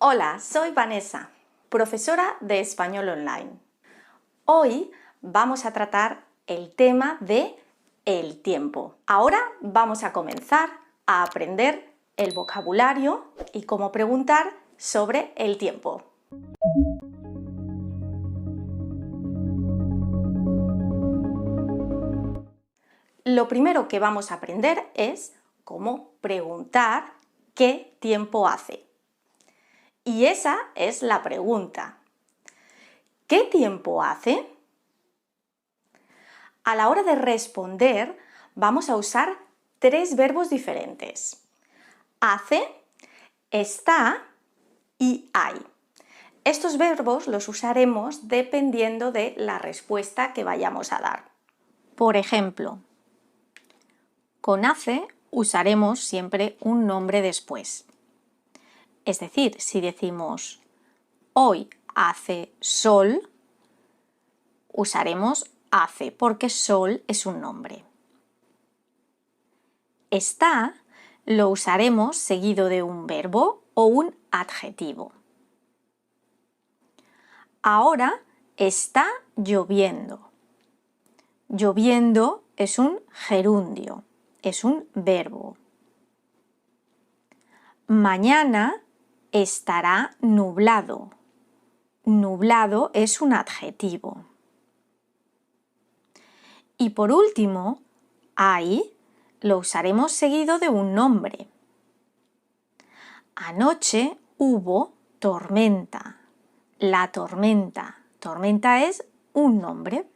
Hola, soy Vanessa, profesora de Español Online. Hoy vamos a tratar el tema de el tiempo. Ahora vamos a comenzar a aprender el vocabulario y cómo preguntar sobre el tiempo. Lo primero que vamos a aprender es cómo preguntar qué tiempo hace. Y esa es la pregunta. ¿Qué tiempo hace? A la hora de responder vamos a usar tres verbos diferentes. Hace, está y hay. Estos verbos los usaremos dependiendo de la respuesta que vayamos a dar. Por ejemplo, con hace usaremos siempre un nombre después. Es decir, si decimos hoy hace sol, usaremos hace porque sol es un nombre. Está lo usaremos seguido de un verbo o un adjetivo. Ahora está lloviendo. Lloviendo es un gerundio, es un verbo. Mañana estará nublado. Nublado es un adjetivo. Y por último, hay lo usaremos seguido de un nombre. Anoche hubo tormenta. La tormenta. Tormenta es un nombre.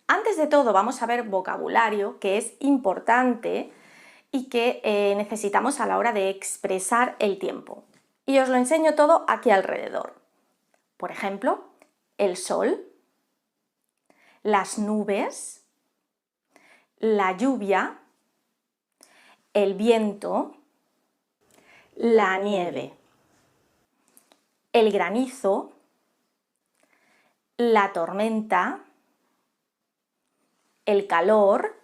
Antes de todo vamos a ver vocabulario que es importante y que necesitamos a la hora de expresar el tiempo. Y os lo enseño todo aquí alrededor. Por ejemplo, el sol, las nubes, la lluvia, el viento, la nieve, el granizo, la tormenta, el calor,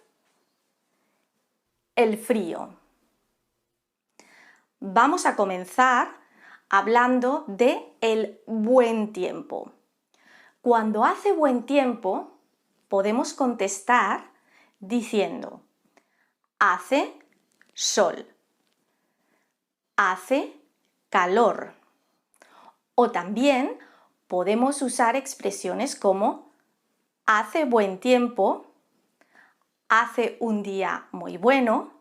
el frío. Vamos a comenzar hablando de el buen tiempo. Cuando hace buen tiempo, podemos contestar diciendo hace sol, hace calor. O también podemos usar expresiones como hace buen tiempo, hace un día muy bueno,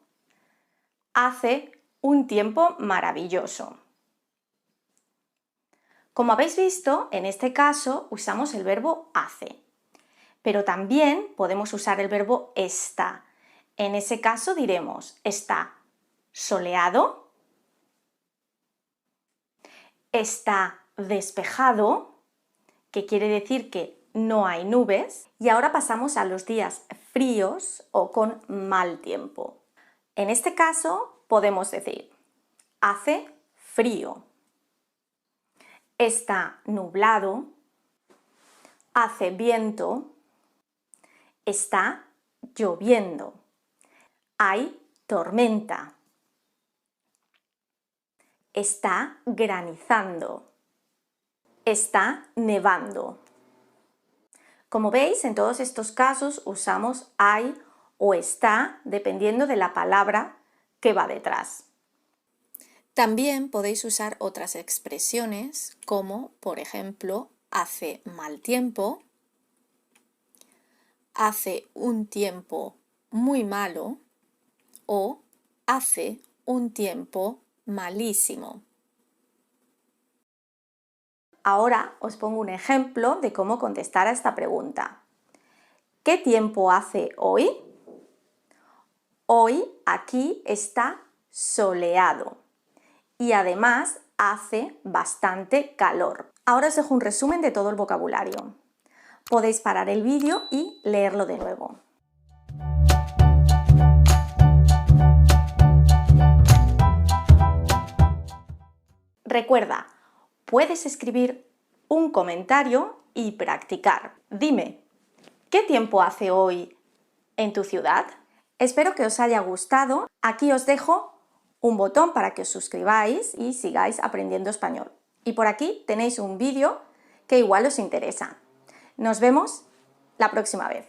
hace un tiempo maravilloso. Como habéis visto, en este caso usamos el verbo hace, pero también podemos usar el verbo está. En ese caso diremos está soleado, está despejado, que quiere decir que no hay nubes, y ahora pasamos a los días fríos o con mal tiempo. En este caso podemos decir hace frío, está nublado, hace viento, está lloviendo, hay tormenta, está granizando, está nevando. Como veis, en todos estos casos usamos hay o está dependiendo de la palabra que va detrás. También podéis usar otras expresiones como, por ejemplo, hace mal tiempo, hace un tiempo muy malo o hace un tiempo malísimo. Ahora os pongo un ejemplo de cómo contestar a esta pregunta. ¿Qué tiempo hace hoy? Hoy aquí está soleado y además hace bastante calor. Ahora os dejo un resumen de todo el vocabulario. Podéis parar el vídeo y leerlo de nuevo. Recuerda, puedes escribir un comentario y practicar. Dime, ¿qué tiempo hace hoy en tu ciudad? Espero que os haya gustado. Aquí os dejo un botón para que os suscribáis y sigáis aprendiendo español. Y por aquí tenéis un vídeo que igual os interesa. Nos vemos la próxima vez.